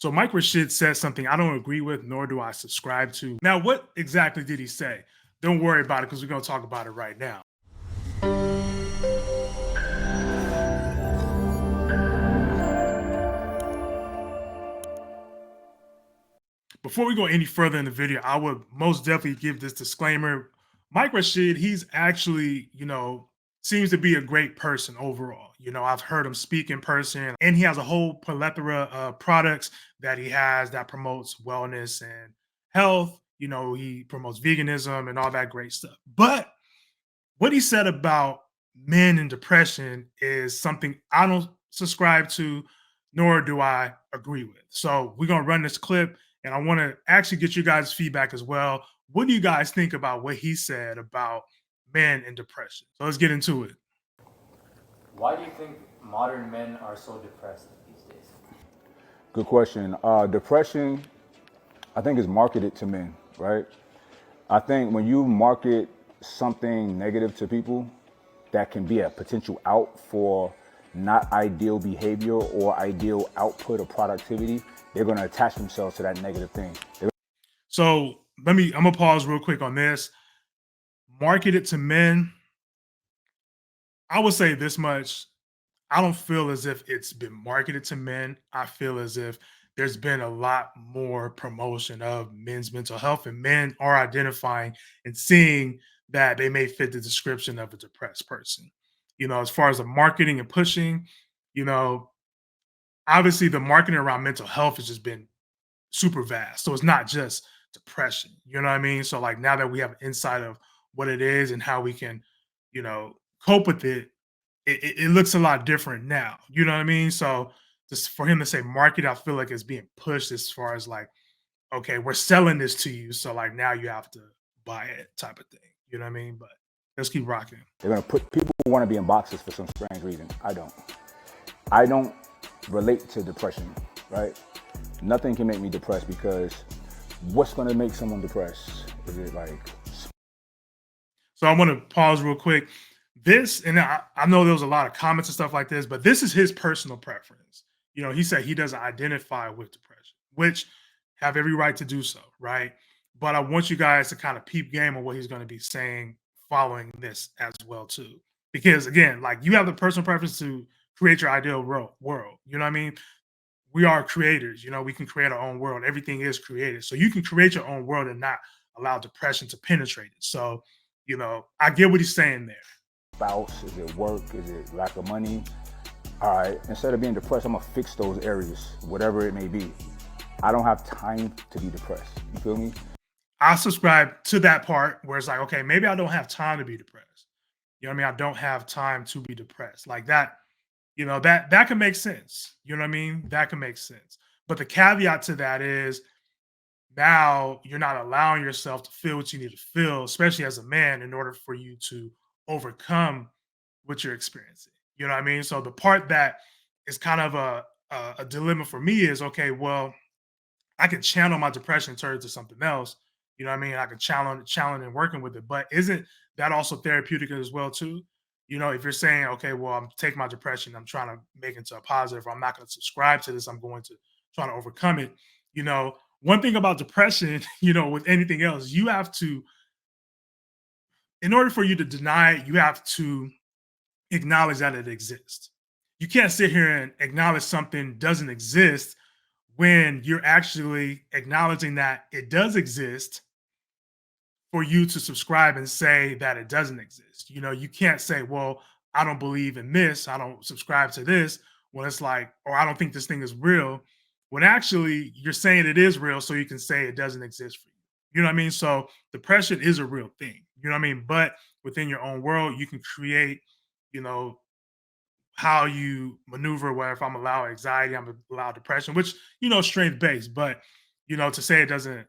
So Mike Rashid said something I don't agree with, nor do I subscribe to. Now, what exactly did he say? Don't worry about it because we're going to talk about it right now. Before we go any further in the video, I would most definitely give this disclaimer. Mike Rashid, he's actually, seems to be a great person overall. I've heard him speak in person, and he has a whole plethora of products that he has that promotes wellness and health. He promotes veganism and all that great stuff. But what he said about men and depression is something I don't subscribe to, nor do I agree with. So we're going to run this clip, and I want to actually get you guys' feedback as well. What do you guys think about what he said about men and depression? So let's get into it. Why do you think modern men are so depressed these days? Good question. Depression, I think, is marketed to men, right? I think when you market something negative to people, that can be a potential out for not ideal behavior or ideal output or productivity, they're going to attach themselves to that negative thing. So I'm going to pause real quick on this. Marketed to men, I would say this much. I don't feel as if it's been marketed to men. I feel as if there's been a lot more promotion of men's mental health, and men are identifying and seeing that they may fit the description of a depressed person. As far as the marketing and pushing, obviously the marketing around mental health has just been super vast. So it's not just depression, you know what I mean? So like now that we have insight of what it is and how we can, cope with it, it looks a lot different now. You know what I mean? So just for him to say market, I feel like it's being pushed as far as like, okay, we're selling this to you. So like now you have to buy it type of thing. You know what I mean? But let's keep rocking. They're going to put people who want to be in boxes for some strange reason. I don't relate to depression, right? Nothing can make me depressed because what's going to make someone depressed? Is it like... So I want to pause real quick. This, and I know there was a lot of comments and stuff like this, but this is his personal preference. He said he doesn't identify with depression, which have every right to do so, right? But I want you guys to kind of peep game on what he's going to be saying following this as well too. Because again, like you have the personal preference to create your ideal world. You know what I mean? We are creators, we can create our own world. Everything is created. So you can create your own world and not allow depression to penetrate it. So, I get what he's saying there. Spouse, is it work, is it lack of money? All right, instead of being depressed, I'm gonna fix those areas, whatever it may be. I don't have time to be depressed. You feel me? I subscribe to that part where it's like, okay, maybe I don't have time to be depressed. You know what I mean? I don't have time to be depressed. Like that, that can make sense. You know what I mean? That can make sense. But the caveat to that is now you're not allowing yourself to feel what you need to feel, especially as a man, in order for you to overcome what you're experiencing. You know what I mean? So the part that is kind of a dilemma for me is, okay, well, I can channel my depression and turn it to something else. You know what I mean? I can challenge and working with it. But isn't that also therapeutic as well too? If you're saying, okay, well, I'm taking my depression, I'm trying to make it into a positive, I'm not going to subscribe to this, I'm going to try to overcome it. One thing about depression, with anything else, you have to, in order for you to deny it, you have to acknowledge that it exists. You can't sit here and acknowledge something doesn't exist when you're actually acknowledging that it does exist for you to subscribe and say that it doesn't exist. You can't say, well, I don't believe in this, I don't subscribe to this, when it's like, or I don't think this thing is real, when actually you're saying it is real so you can say it doesn't exist for you. You know what I mean? So depression is a real thing. You know what I mean? But within your own world, you can create, how you maneuver, where if I'm allowed anxiety, I'm allowed depression, which, strength-based. But, to say it doesn't,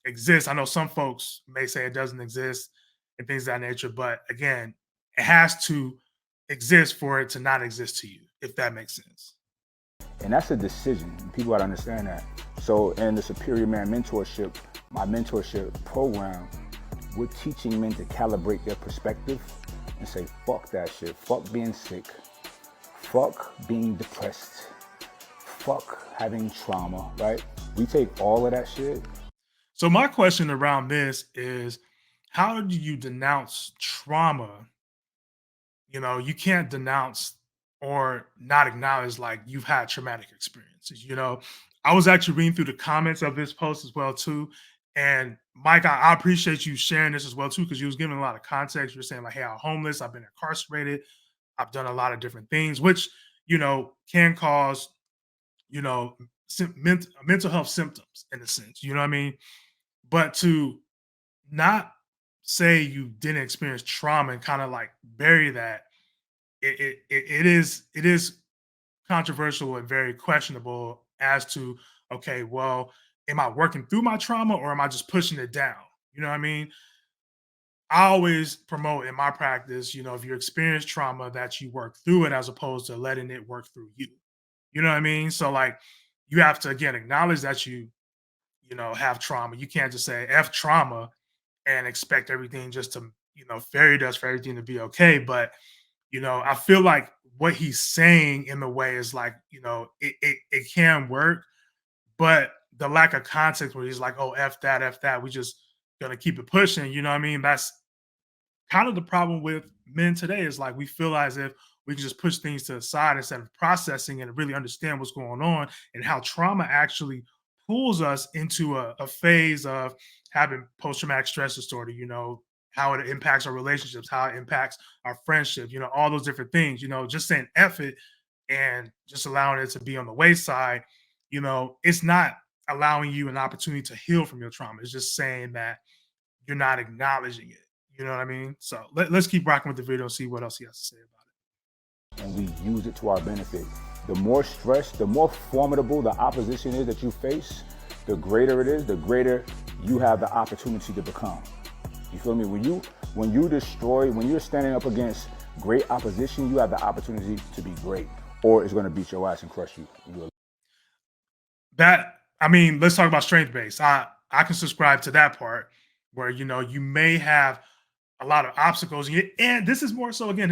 exist, I know some folks may say it doesn't exist and things of that nature. But again, it has to exist for it to not exist to you, if that makes sense. And that's a decision. People gotta understand that. So in the Superior Man Mentorship, my mentorship program, we're teaching men to calibrate their perspective and say, fuck that shit. Fuck being sick. Fuck being depressed. fuck having trauma, right? We take all of that shit. So my question around this is, how do you denounce trauma? You can't denounce or not acknowledge like you've had traumatic experiences. I was actually reading through the comments of this post as well too. And Mike, I appreciate you sharing this as well too, because you was giving a lot of context. You're saying like, hey, I'm homeless, I've been incarcerated, I've done a lot of different things, which can cause mental health symptoms in a sense. You know what I mean? But to not say you didn't experience trauma and kind of like bury that, it is controversial and very questionable as to, okay, well, am I working through my trauma or am I just pushing it down? You know what I mean? I always promote in my practice, if you experience trauma, that you work through it as opposed to letting it work through you. You know what I mean? So like you have to again acknowledge that you have trauma. You can't just say F trauma and expect everything just to, fairy dust for everything to be okay. But I feel like what he's saying in the way is like, it can work, but the lack of context where he's like, oh, F that, we just gonna keep it pushing, you know what I mean? That's kind of the problem with men today is like we feel as if we can just push things to the side instead of processing and really understand what's going on and how trauma actually pulls us into a phase of having post-traumatic stress disorder, how it impacts our relationships, how it impacts our friendship, all those different things, just saying F it and just allowing it to be on the wayside, it's not allowing you an opportunity to heal from your trauma. It's just saying that you're not acknowledging it. You know what I mean? So let's keep rocking with the video and see what else he has to say about it. And we use it to our benefit. The more stress, the more formidable the opposition is that you face, the greater it is, the greater you have the opportunity to become. You feel me? When you're standing up against great opposition, you have the opportunity to be great, or it's going to beat your ass and crush you. Let's talk about strength based. I can subscribe to that part where you may have a lot of obstacles, and this is more so again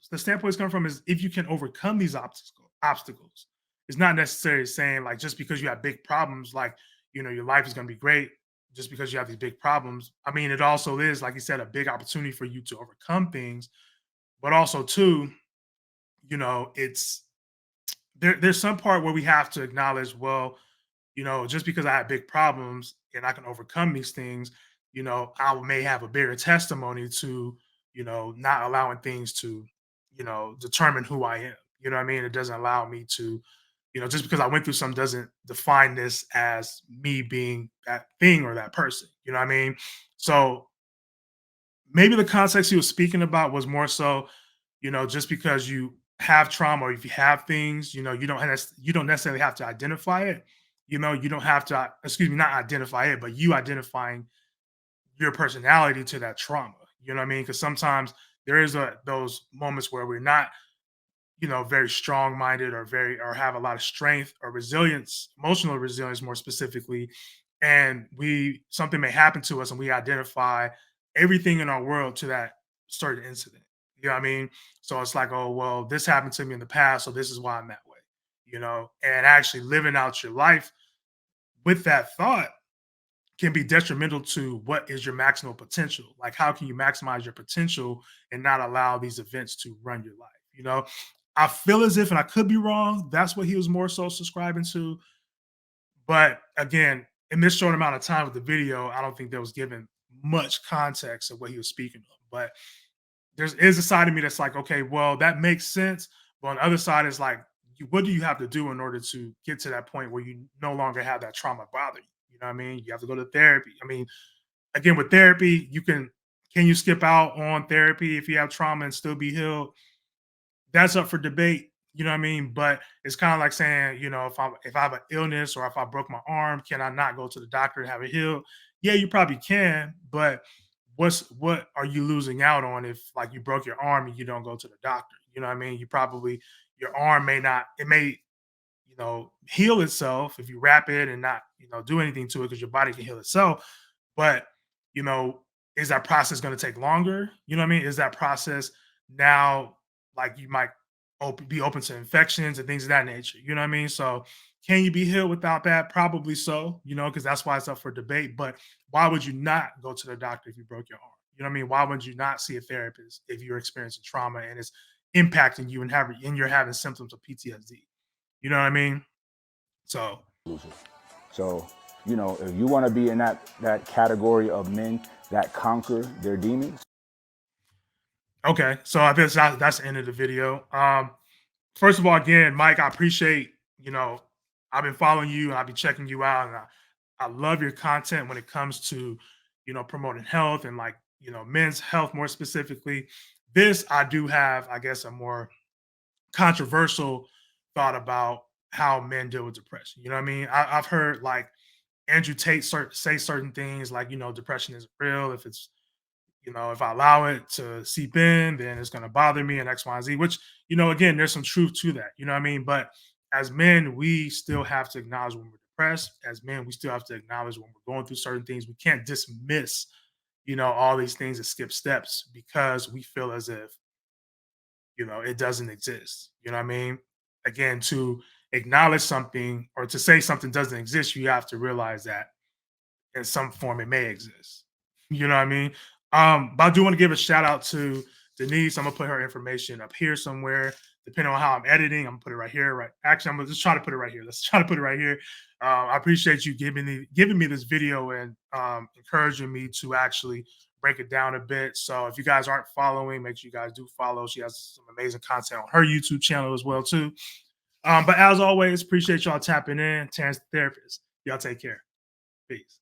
the standpoint it's coming from is if you can overcome these obstacles. It's not necessarily saying like just because you have big problems, like your life is going to be great just because you have these big problems. It also is, like you said, a big opportunity for you to overcome things, but also too, it's there's some part where we have to acknowledge, well, just because I have big problems and I can overcome these things, I may have a bigger testimony to, not allowing things to, determine who I am. You know what I mean? It doesn't allow me to, just because I went through something doesn't define this as me being that thing or that person. You know what I mean? So maybe the context he was speaking about was more so, just because you have trauma or if you have things, you don't necessarily have to identify it. You don't have to, excuse me, not identify it, but you identifying your personality to that trauma. You know what I mean? Because sometimes there is those moments where we're not, very strong minded or have a lot of strength or resilience, emotional resilience more specifically. And something may happen to us and we identify everything in our world to that certain incident. You know what I mean? So it's like, oh, well, this happened to me in the past, so this is why I'm that way, and actually living out your life with that thought can be detrimental to what is your maximal potential. Like, how can you maximize your potential and not allow these events to run your life? I feel as if, and I could be wrong, that's what he was more so subscribing to. But again, in this short amount of time with the video, I don't think there was given much context of what he was speaking of. But there is a side of me that's like, okay, well, that makes sense. But on the other side, is like, what do you have to do in order to get to that point where you no longer have that trauma bother you? You know what I mean? You have to go to therapy. Again, with therapy, can you skip out on therapy if you have trauma and still be healed? That's up for debate. You know what I mean? But it's kind of like saying, if I have an illness or if I broke my arm, can I not go to the doctor and have it healed? Yeah, you probably can, but what are you losing out on if like you broke your arm and you don't go to the doctor? You know what I mean? Your arm may heal itself if you wrap it and not, do anything to it because your body can heal itself. But, you know, is that process going to take longer? You know what I mean? Is that process now like you might be open to infections and things of that nature. You know what I mean? So can you be healed without that? Probably so, because that's why it's up for debate. But why would you not go to the doctor if you broke your arm? You know what I mean? Why would you not see a therapist if you're experiencing trauma and it's impacting you and you're having symptoms of PTSD? You know what I mean? So So, if you want to be in that category of men that conquer their demons. okay, so I guess that's the end of the video. First of all, again, Mike, I appreciate, I've been following you and I've been checking you out. And I love your content when it comes to, promoting health and like, men's health more specifically. This, I do have, I guess, a more controversial thought about how men deal with depression. You know what I mean? I've heard like Andrew Tate say certain things like, depression isn't real. If I allow it to seep in, then it's going to bother me and X, Y, and Z, which, again, there's some truth to that. You know what I mean? But as men, we still have to acknowledge when we're depressed. As men, we still have to acknowledge when we're going through certain things. We can't dismiss, all these things and skip steps because we feel as if, it doesn't exist. You know what I mean? Again, to acknowledge something or to say something doesn't exist, you have to realize that in some form it may exist. You know what I mean? But I do want to give a shout out to Denise. I'm gonna put her information up here somewhere. Depending on how I'm editing, I'm gonna put it right here. Right. Actually, I'm gonna just try to put it right here. Let's try to put it right here. I appreciate you giving me this video and encouraging me to actually break it down a bit. So if you guys aren't following, make sure you guys do follow. She has some amazing content on her YouTube channel as well too. But as always, appreciate y'all tapping in. Terrence the Therapist. Y'all take care. Peace.